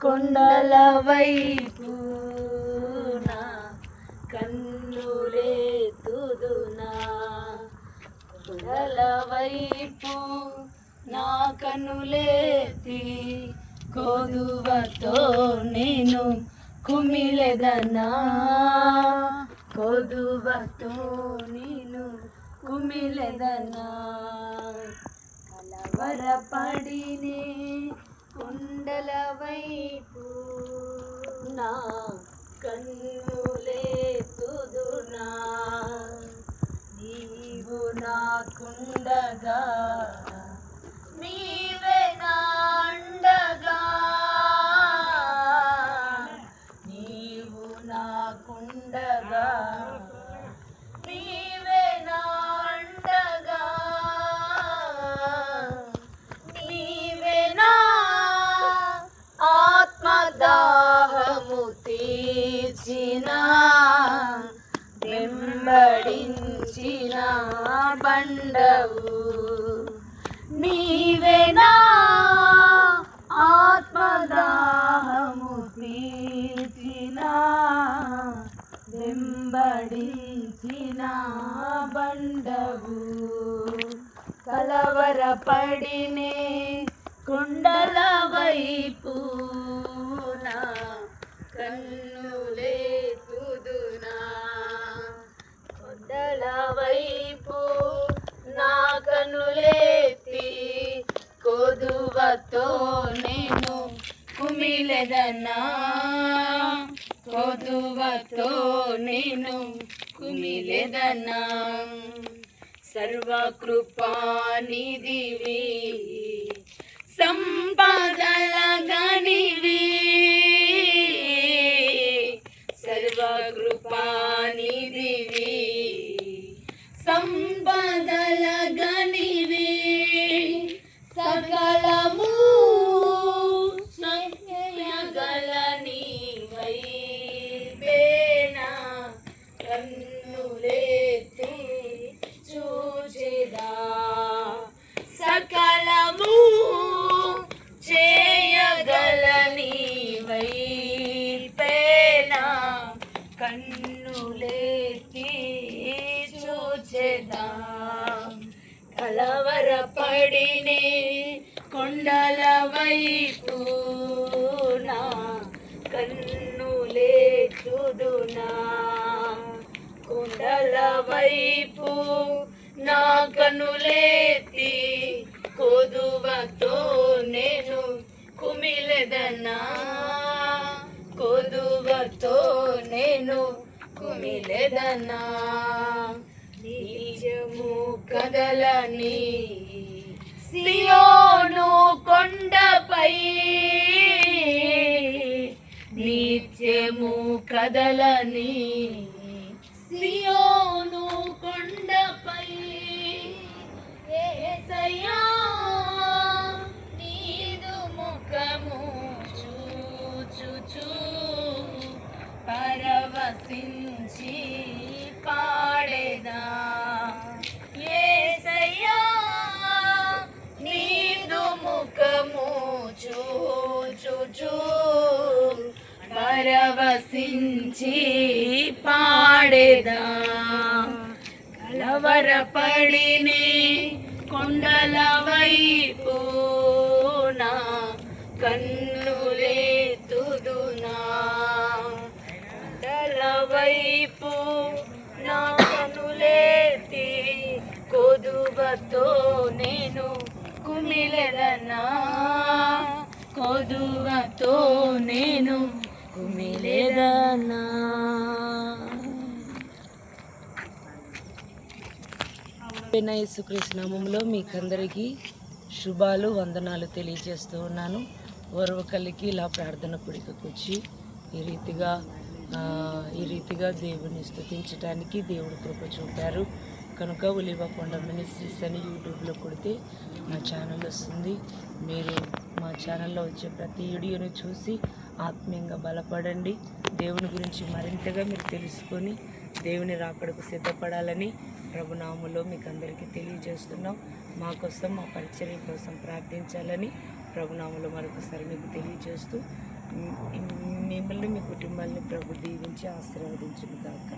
కొండల వైపు నా కన్నులెత్తుదునా, కొండల వైపు నా కన్నులెత్తి కొదువతో నేను కుమిలెదనా, కొదువతో నేను కుమిలెదనా. కలవరపడినే కొండల వైపు నా కన్నులెత్తుదునా, నీవు నాకుండగా నీవే నా అండగా, నీవు నాకుండగా నీవే నా అండగా, నీవే నా ఆత్మదాహము తీర్చిన వెంబడించిన బండవు, నీవే నా ఆత్మదాహము తీర్చిన వెంబడించిన బండవు. కలవరపడినే కొండల వైపు నా కన్నులెత్తుదునా, కొండల వైపు నా కన్నులెత్తి కొదువతో నేను కుమిలెదనా, కొదువతో నేను కుమిలెదనా. సర్వకృపానిధివి సంపదల గనివి, సర్వకృపానిధివి సంపదల గనివి, సకలము చేయగల నీవైనా కన్నులెత్తి చూచెదా, సకలము చేయగల నీవైనా కన్నులెత్తి చూచెదా. కలవరపడినే కొండల వైపు నా కన్నులెత్తుదునా, కొండల వైపు నా కన్నులెత్తి కొదువతో నేను కుమిలెదనా, కొదువతో నేను కుమిలెదనా. నిజము కదలని సియోను కొండపై, నిత్యము కదలని సియోను కొండపై, యేసయ్యా నీదు ముఖము చూచుచు పరవశించి పాడేదా, యేసయ్యా నీదు ముఖము చూచుచు పరవశించి పాడేదా. కలవరపడినే కొండల వైపు నా కన్నులెత్తుదునా, కొండల వైపు నా కన్నులెత్తి కొదువతో నేను కుమిలెదనా, కొదువతో నేను కుమిలెదనా. యేసుక్రీస్తు నామములో మీకందరికీ శుభాలు వందనాలు తెలియజేస్తూ ఉన్నాను. ఓర్వకల్లికి ఇలా ప్రార్థన కూడికకు వచ్చి ఈ రీతిగా దేవుని స్తుతించడానికి దేవుడు కృప చూపారు కనుక ఉలివకొండ మినిస్ట్రీస్ అని యూట్యూబ్లో కొడితే మా ఛానల్ వస్తుంది. మీరు మా ఛానల్లో వచ్చే ప్రతి వీడియోని చూసి ఆత్మీయంగా బలపడండి. దేవుని గురించి మరింతగా మీరు తెలుసుకొని దేవుని రాకడకు సిద్ధపడాలని ప్రభునామములో మీకు అందరికీ తెలియజేస్తున్నాం. మా కోసం, మా పరిచర్య కోసం ప్రార్థించాలని ప్రభునామములో మరొకసారి మీకు తెలియజేస్తూ మిమ్మల్ని మీ కుటుంబాన్ని ప్రభు దీవించి ఆశీర్వదించును గాక.